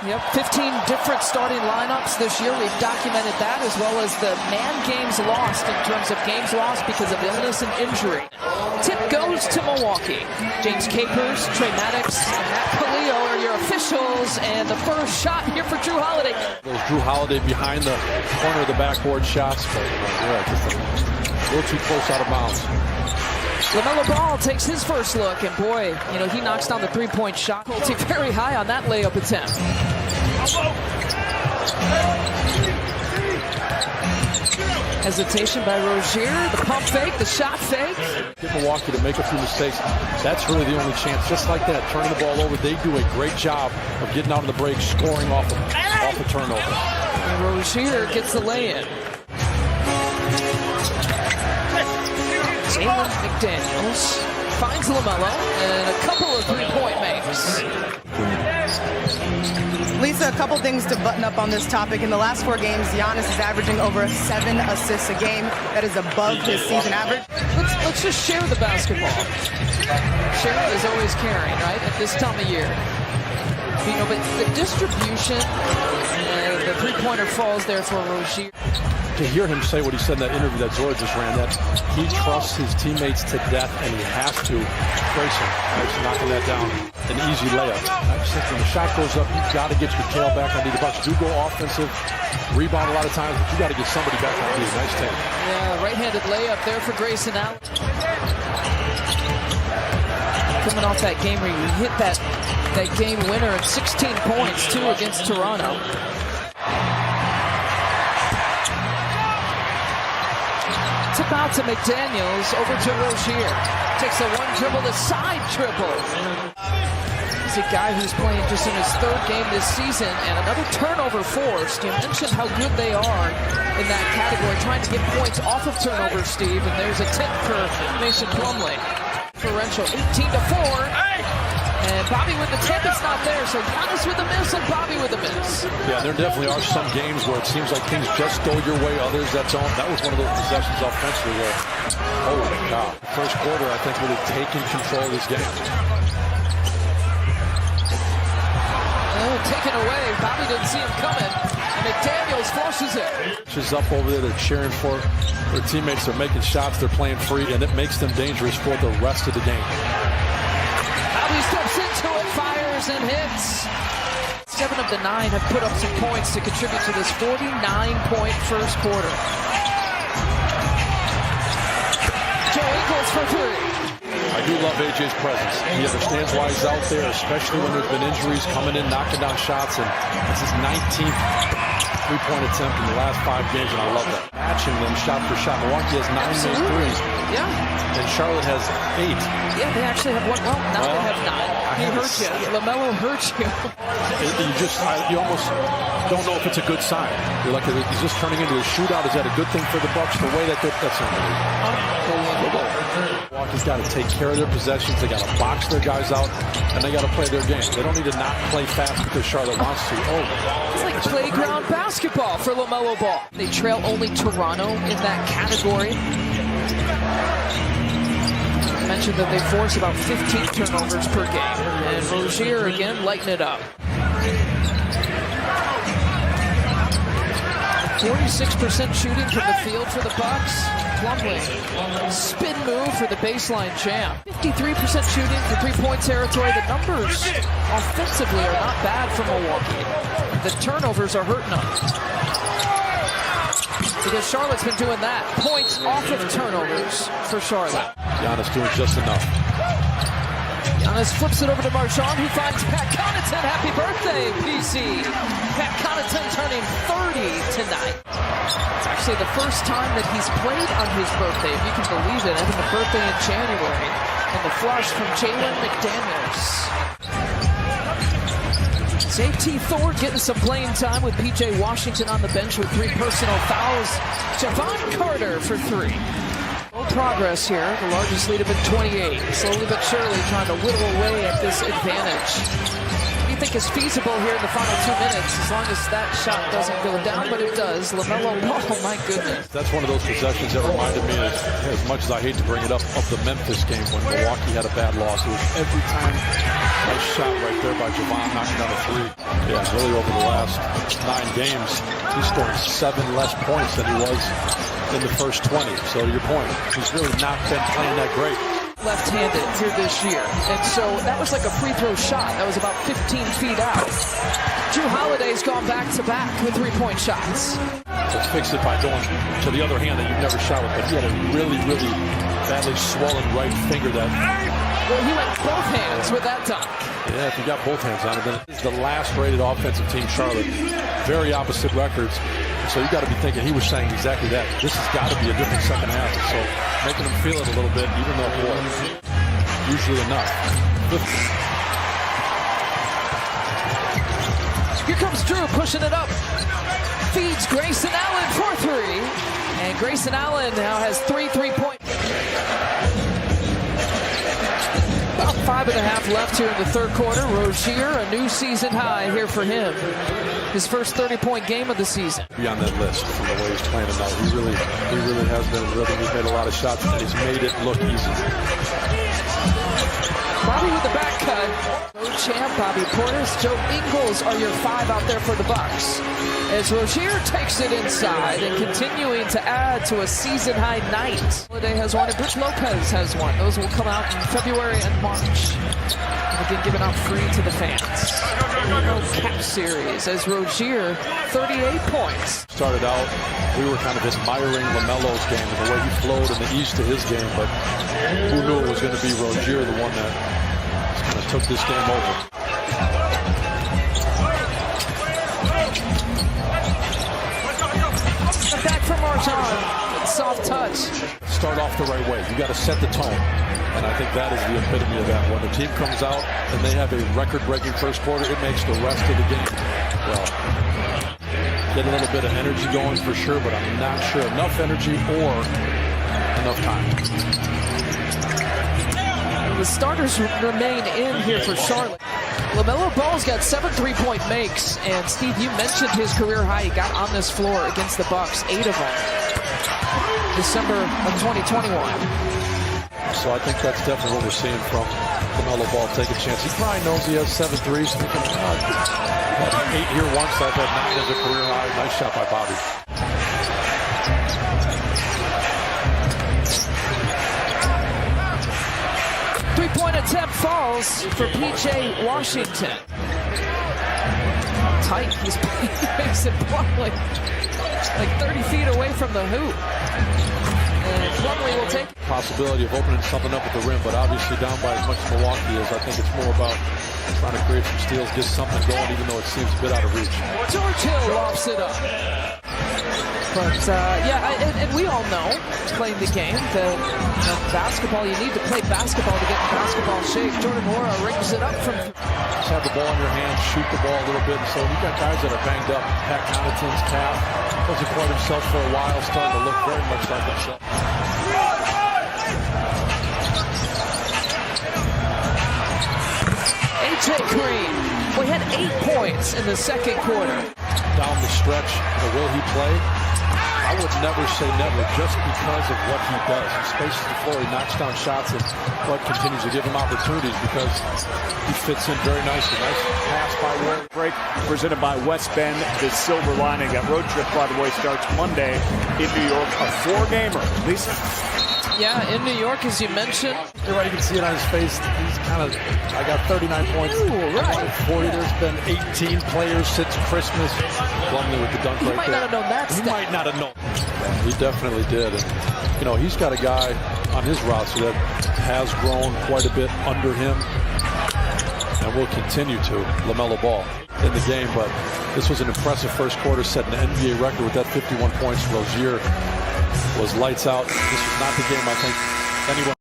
Yep, 15 different starting lineups this year. We've documented that, as well as the man games lost in terms of games lost because of illness and injury. Tip goes to Milwaukee. James Capers, Trey Maddox, and Matt Palio are your officials, and the first shot here for Drew Holiday. There's Drew Holiday behind the corner of the backboard shots, but just a little too close out of bounds. LaMelo Ball takes his first look, and boy, you know, he knocks down the three-point shot. Difficulty very high on that layup attempt. Hesitation by Rozier, the pump fake, the shot fake. Get Milwaukee to make a few mistakes. That's really the only chance. Just like that, turning the ball over. They do a great job of getting out on the break, scoring off a turnover. And Rozier gets the lay-in. Jalen McDaniels finds LaMelo, and a couple of three-point makes. Lisa, a couple things to button up on this topic. In the last 4 games, Giannis is averaging over 7 assists a game. That is above his season average. Let's just share the basketball. Share is always caring, right, at this time of year. You know, but the distribution, the three-pointer falls there for Rozier. To hear him say what he said in that interview that Zora just ran, that he trusts his teammates to death and he has to. Grayson, just knocking that down. An easy layup. I just think when the shot goes up, you've got to get your tail back on D. The Bucks do go offensive, rebound a lot of times, but you got to get somebody back on D. Nice take. Yeah, right-handed layup there for Grayson Allen. Coming off that game where you hit that game winner at 16 points, too, against Toronto. Tip out to McDaniels, over to Rozier. Takes a one dribble to side dribble. He's a guy who's playing just in his 3rd game this season, and another turnover forced. You mentioned how good they are in that category, trying to get points off of turnovers, Steve, and there's a tip for Mason Plumlee. Differential 18-4. And Bobby with the tip, it's not there. So Giannis with a miss and Bobby with a miss. Yeah, there definitely are some games where it seems like things just go your way, others that don't. That was one of those possessions offensively where, holy cow. First quarter, I think, really taking control of this game. Oh, taken away. Bobby didn't see him coming. And McDaniels flushes it. She's up over there. They're cheering for their teammates. They're making shots. They're playing free, and it makes them dangerous for the rest of the game. Bobby steps into it, fires, and hits. 7 of the 9 have put up some points to contribute to this 49-point first quarter. Joe Ingles for 3. I do love AJ's presence. He understands why he's out there, especially when there's been injuries, coming in, knocking down shots, and it's his 19th three-point attempt in the last 5 games, and I love that. Matching them shot for shot. Milwaukee has 9 made threes. Yeah. And Charlotte has 8. Yeah, they actually have 1. Well, now they have 9. He hurt you. LaMelo hurt you. You almost don't know if it's a good sign. You're like, is this turning into a shootout? Is that a good thing for the Bucks? The way that's unbelievable. Milwaukee's got to take care of their possessions. They got to box their guys out, and they got to play their game. They don't need to not play fast because Charlotte wants to. It's like playground basketball for LaMelo Ball. They trail only Toronto in that category. I mentioned that they force about 15 turnovers per game. And Rozier again lighting it up. 46% shooting from the field for the Bucks. Plumlee, spin move for the baseline jam. 53% shooting for three-point territory. The numbers offensively are not bad for Milwaukee. The turnovers are hurting them. Because Charlotte's been doing that. Points off of turnovers for Charlotte. Giannis doing just enough. Giannis flips it over to Marchand, who finds Pat Connaughton. Happy birthday, PC. Pat Connaughton turning 30 tonight. It's actually the first time that he's played on his birthday, if you can believe it. Having a birthday in January. And the flush from Jalen McDaniels. JT Thor getting some playing time with PJ Washington on the bench with 3 personal fouls. Javon Carter for 3. No progress here. The largest lead have been 28. Slowly but surely trying to whittle away at this advantage. think is feasible here in the final 2 minutes, as long as that shot doesn't go down, but it does. LaMelo Ball, oh my goodness. That's one of those possessions that reminded me, as much as I hate to bring it up, of the Memphis game when Milwaukee had a bad loss. It was every time a shot right there by Javon knocking down a three. Yeah, really over the last 9 games, he's scoring 7 less points than he was in the first 20. So to your point, he's really not been playing that great. Left-handed here this year, and so that was like a free throw shot that was about 15 feet out. Drew Holiday's gone back-to-back with 3-point shots. Let's fix it by going to the other hand that you've never shot with, but he had a really, really badly swollen right finger that... Well, he went both hands with that dunk. Yeah, if you got both hands on it, then it's the last rated offensive team, Charlotte. Very opposite records. So you got to be thinking he was saying exactly that. This has got to be a different second half. So making him feel it a little bit, even though, boy, usually enough. Here comes Drew pushing it up. Feeds Grayson Allen for 3. And Grayson Allen now has 3 3-point. About 5.5 left here in the third quarter. Rozier, a new season high here for him. His first 30-point game of the season. Be on that list from the way he's playing tonight. He really has been in rhythm. He's made a lot of shots and he's made it look easy. Bobby with the back cut. Joe Champ, Bobby Portis, Joe Ingles are your 5 out there for the Bucks. As Rozier takes it inside and continuing to add to a season-high night. Holiday has one and Rich Lopez has one. Those will come out in February and March. And again, given out free to the fans. No cap series as Rozier, 38 points. Started out, we were kind of admiring LaMelo's game and the way he flowed and the ease to his game, but who knew it was going to be Rozier, the one that kind of took this game over. Back from Marjan, soft touch. Start off the right way. You got to set the tone. And I think that is the epitome of that. When the team comes out and they have a record-breaking first quarter, it makes the rest of the game, well, get a little bit of energy going for sure, but I'm not sure enough energy or enough time. The starters remain in here for Charlotte. LaMelo Ball's got 7 3-point makes, and Steve, you mentioned his career high. He got on this floor against the Bucks, 8 of them, December of 2021. So I think that's definitely what we're seeing from LaMelo Ball. Take a chance. He probably knows he has 7 threes. He can had 8 here once. I've had 9 as a career high. Nice shot by Bobby. Three-point attempt falls for P.J. Washington. Tight. He's makes it Plumlee like 30 feet away from the hoop. And Plumlee will take possibility of opening something up at the rim, but obviously down by as much as Milwaukee is. I think it's more about trying to create some steals, get something going, even though it seems a bit out of reach. George Hill lofts it up. But, and we all know, playing the game, that basketball, you need to play basketball to get in basketball shape. Jordan Nwora rings it up from... Just have the ball in your hand, shoot the ball a little bit. So you got guys that are banged up. Pat Connaughton's calf wasn't quite himself for a while, starting to look very much like himself. A.J. Green, we had 8 points in the second quarter. Down the stretch, will he play? I would never say never, just because of what he does. He spaces the floor, he knocks down shots, and Bud continues to give him opportunities because he fits in very nicely. Nice pass by Ward. Break presented by West Bend. The Silver Lining. That road trip, by the way, starts Monday in New York. A 4-gamer. Lisa? Yeah, in New York, as you mentioned. Everybody can see it on his face. He's kind of, I got 39 points. Ooh, right. 40. There's been 18 players since Christmas. Plumlee with the dunk right there. He might not have known that. He might not have known. He definitely did. And, he's got a guy on his roster that has grown quite a bit under him and will continue to, LaMelo Ball, in the game. But this was an impressive first quarter, setting an NBA record with that 51 points. Rozier was lights out. This was not the game I think anyone